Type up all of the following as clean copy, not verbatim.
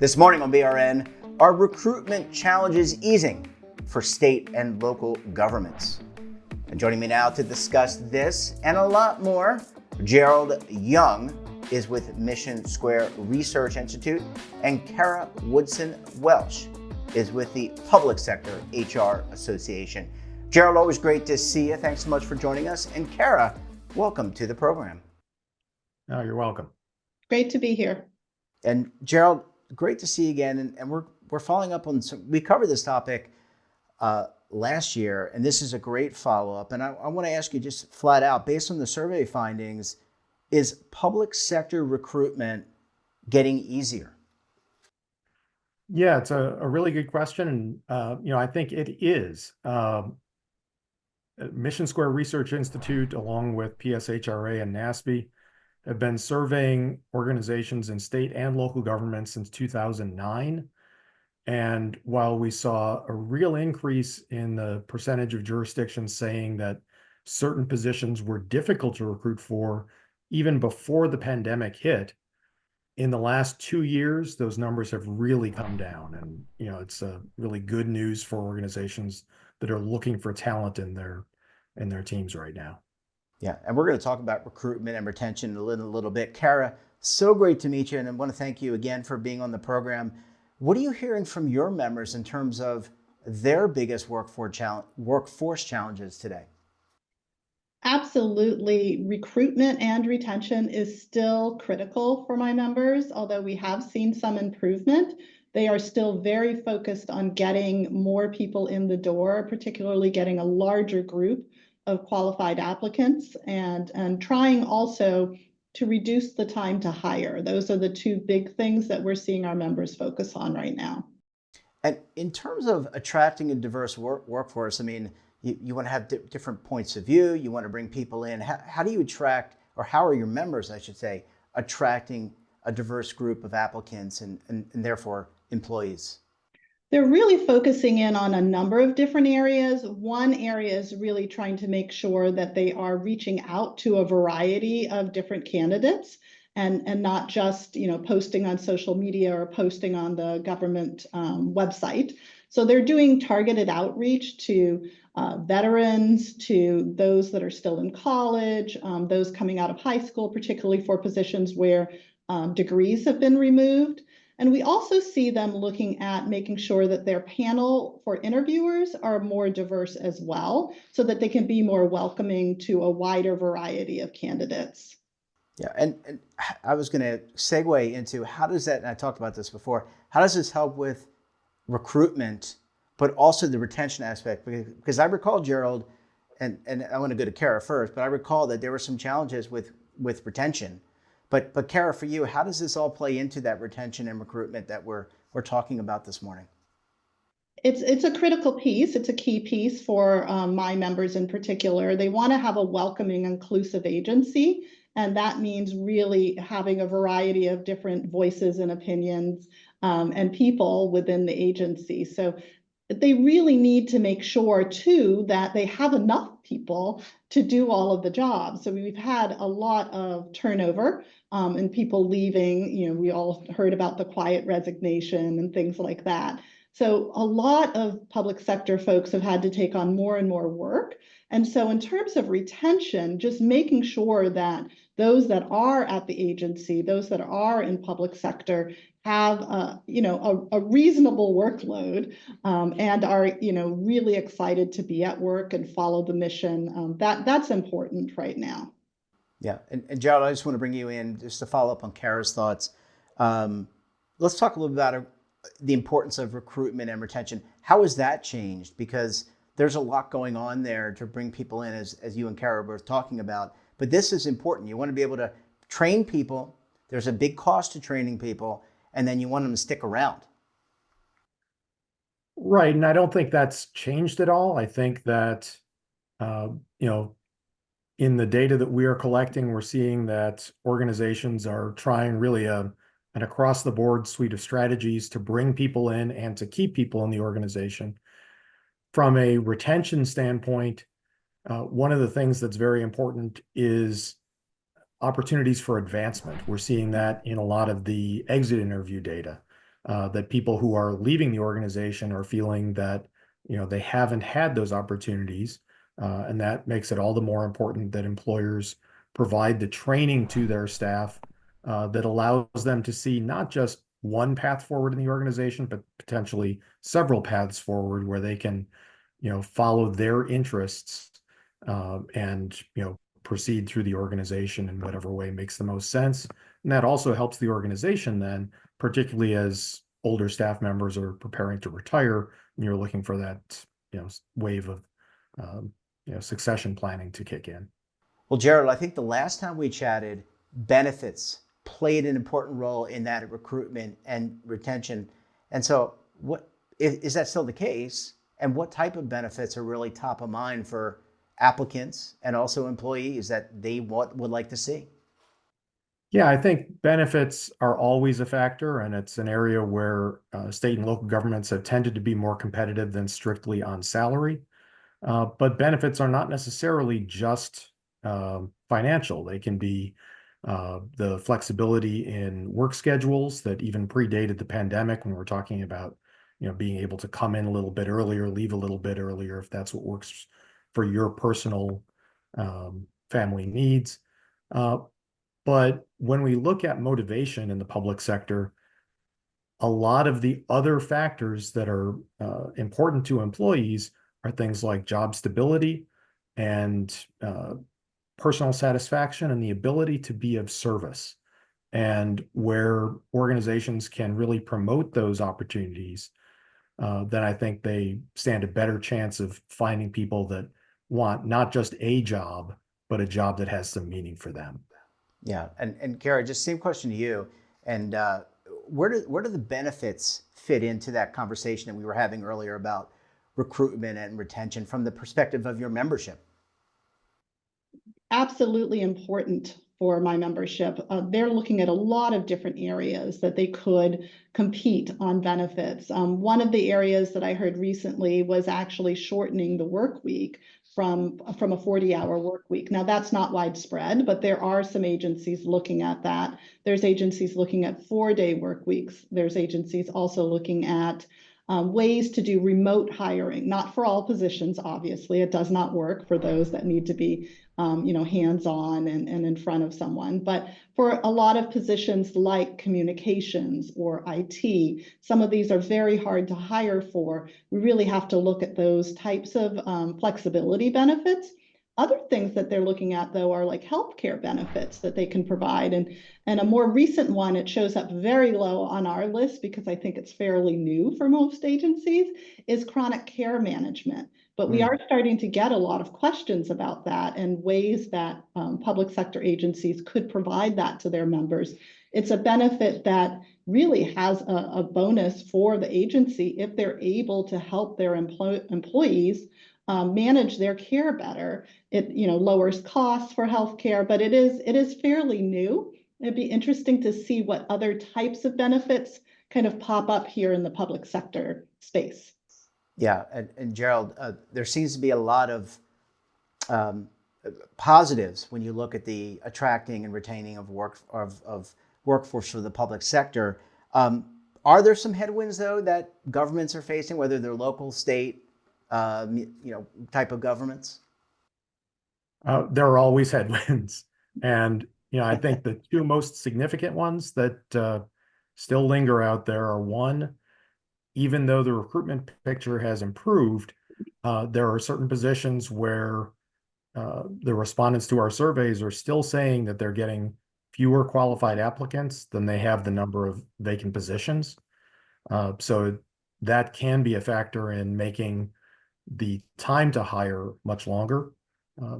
This morning on BRN, are recruitment challenges easing for state and local governments? And joining me now to discuss this and a lot more, Gerald Young is with MissionSquare Research Institute, and Cara Woodson Welch is with the Public Sector HR Association. Gerald, always great to see you. Thanks so much for joining us. And Cara, welcome to the program. Oh, you're welcome. Great to be here. And Gerald, great to see you again. And we're following up on we covered this topic last year, and this is a great follow-up. And I want to ask you just flat out, based on the survey findings, is public sector recruitment getting easier? Yeah, it's a really good question. And, I think it is. MissionSquare Research Institute, along with PSHRA and NASB, have been surveying organizations in state and local governments since 2009. And while we saw a real increase in the percentage of jurisdictions saying that certain positions were difficult to recruit for, even before the pandemic hit, in the last 2 years, those numbers have really come down. And, it's really good news for organizations that are looking for talent in their teams right now. Yeah, and we're going to talk about recruitment and retention in a little bit. Cara, so great to meet you, and I want to thank you again for being on the program. What are you hearing from your members in terms of their biggest workforce challenges today? Absolutely. Recruitment and retention is still critical for my members. Although we have seen some improvement, they are still very focused on getting more people in the door, particularly getting a larger group of qualified applicants and trying also to reduce the time to hire. Those are the two big things that we're seeing our members focus on right now. And in terms of attracting a diverse workforce, I mean, you want to have different points of view. You want to bring people in. How do you attract, or how are your members, I should say, attracting a diverse group of applicants and therefore employees? They're really focusing in on a number of different areas. One area is really trying to make sure that they are reaching out to a variety of different candidates and not just posting on social media or posting on the government website. So they're doing targeted outreach to veterans, to those that are still in college, those coming out of high school, particularly for positions where degrees have been removed. And we also see them looking at making sure that their panel for interviewers are more diverse as well, so that they can be more welcoming to a wider variety of candidates. Yeah, and I was going to segue into how does that, and I talked about this before, how does this help with recruitment, but also the retention aspect? Because I recall, Gerald, and I want to go to Cara first, but I recall that there were some challenges with retention. But Cara, for you, how does this all play into that retention and recruitment that we're talking about this morning? It's a critical piece. It's a key piece for my members in particular. They want to have a welcoming, inclusive agency, and that means really having a variety of different voices and opinions and people within the agency. So they really need to make sure, too, that they have enough people to do all of the jobs. So we've had a lot of turnover and people leaving. We all heard about the quiet resignation and things like that. So a lot of public sector folks have had to take on more and more work. And so in terms of retention, just making sure that those that are at the agency, those that are in public sector, have a reasonable workload and are really excited to be at work and follow the mission. That's important right now. Yeah, and Gerald, I just want to bring you in just to follow up on Cara's thoughts. Let's talk a little bit about the importance of recruitment and retention. How has that changed? Because there's a lot going on there to bring people in, as you and Cara were talking about. But this is important. You want to be able to train people. There's a big cost to training people, and then you want them to stick around. Right, and I don't think that's changed at all. I think that, in the data that we are collecting, we're seeing that organizations are trying really an across-the-board suite of strategies to bring people in and to keep people in the organization. From a retention standpoint, one of the things that's very important is opportunities for advancement. We're seeing that in a lot of the exit interview data. that people who are leaving the organization are feeling that, they haven't had those opportunities. And that makes it all the more important that employers provide the training to their staff that allows them to see not just one path forward in the organization, but potentially several paths forward where they can, follow their interests and, proceed through the organization in whatever way makes the most sense. And that also helps the organization then, particularly as older staff members are preparing to retire, and you're looking for that, wave of, succession planning to kick in. Well, Gerald, I think the last time we chatted, benefits played an important role in that recruitment and retention. And so, what is that still the case? And what type of benefits are really top of mind for applicants and also employees that they would like to see? Yeah, I think benefits are always a factor, and it's an area where state and local governments have tended to be more competitive than strictly on salary. But benefits are not necessarily just financial. They can be the flexibility in work schedules that even predated the pandemic, when we're talking about, being able to come in a little bit earlier, leave a little bit earlier if that's what works for your personal family needs. But when we look at motivation in the public sector, a lot of the other factors that are important to employees are things like job stability and personal satisfaction and the ability to be of service. And where organizations can really promote those opportunities, then I think they stand a better chance of finding people that want not just a job, but a job that has some meaning for them. Yeah, and Cara, just same question to you. And where do the benefits fit into that conversation that we were having earlier about recruitment and retention from the perspective of your membership? Absolutely important for my membership. They're looking at a lot of different areas that they could compete on benefits. One of the areas that I heard recently was actually shortening the work week from a 40-hour work week. Now, that's not widespread, but there are some agencies looking at that. There's agencies looking at 4-day work weeks. There's agencies also looking at ways to do remote hiring, not for all positions, obviously. It does not work for those that need to be hands-on and in front of someone. But for a lot of positions like communications or IT, some of these are very hard to hire for. We really have to look at those types of flexibility benefits. Other things that they're looking at, though, are like healthcare benefits that they can provide. And a more recent one, it shows up very low on our list because I think it's fairly new for most agencies, is chronic care management. But we are starting to get a lot of questions about that and ways that public sector agencies could provide that to their members. It's a benefit that really has a bonus for the agency if they're able to help their employees manage their care better. It lowers costs for healthcare, but it is fairly new. It'd be interesting to see what other types of benefits kind of pop up here in the public sector space. Yeah, and Gerald, there seems to be a lot of positives when you look at the attracting and retaining of workforce for the public sector. Are there some headwinds though that governments are facing, whether they're local, state, type of governments? There are always headwinds, and I think the two most significant ones that still linger out there are, one, even though the recruitment picture has improved, there are certain positions where the respondents to our surveys are still saying that they're getting fewer qualified applicants than they have the number of vacant positions. So that can be a factor in making the time to hire much longer.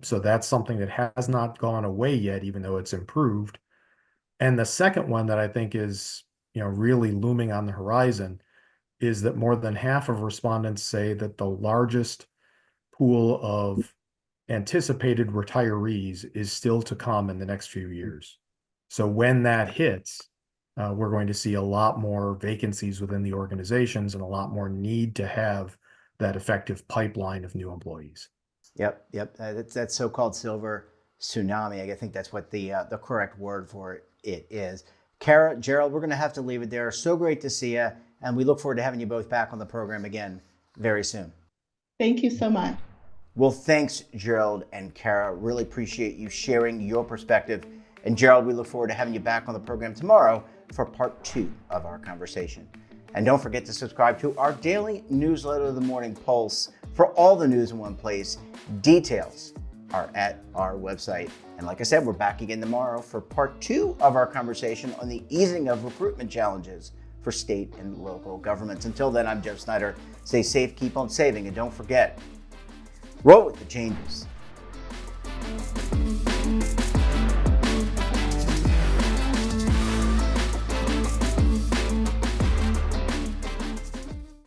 So that's something that has not gone away yet, even though it's improved. And the second one that I think is, really looming on the horizon is that more than half of respondents say that the largest pool of anticipated retirees is still to come in the next few years. So when that hits, we're going to see a lot more vacancies within the organizations and a lot more need to have that effective pipeline of new employees. Yep. That's so-called silver tsunami. I think that's what the correct word for it is. Cara, Gerald, we're going to have to leave it there. So great to see you, and we look forward to having you both back on the program again very soon. Thank you so much. Well, thanks, Gerald and Cara. Really appreciate you sharing your perspective. And Gerald, we look forward to having you back on the program tomorrow for part 2 of our conversation. And don't forget to subscribe to our daily newsletter, The Morning Pulse, for all the news in one place. Details are at our website. And like I said, we're back again tomorrow for part 2 of our conversation on the easing of recruitment challenges for state and local governments. Until then, I'm Jeff Snyder. Stay safe, keep on saving, and don't forget, roll with the changes.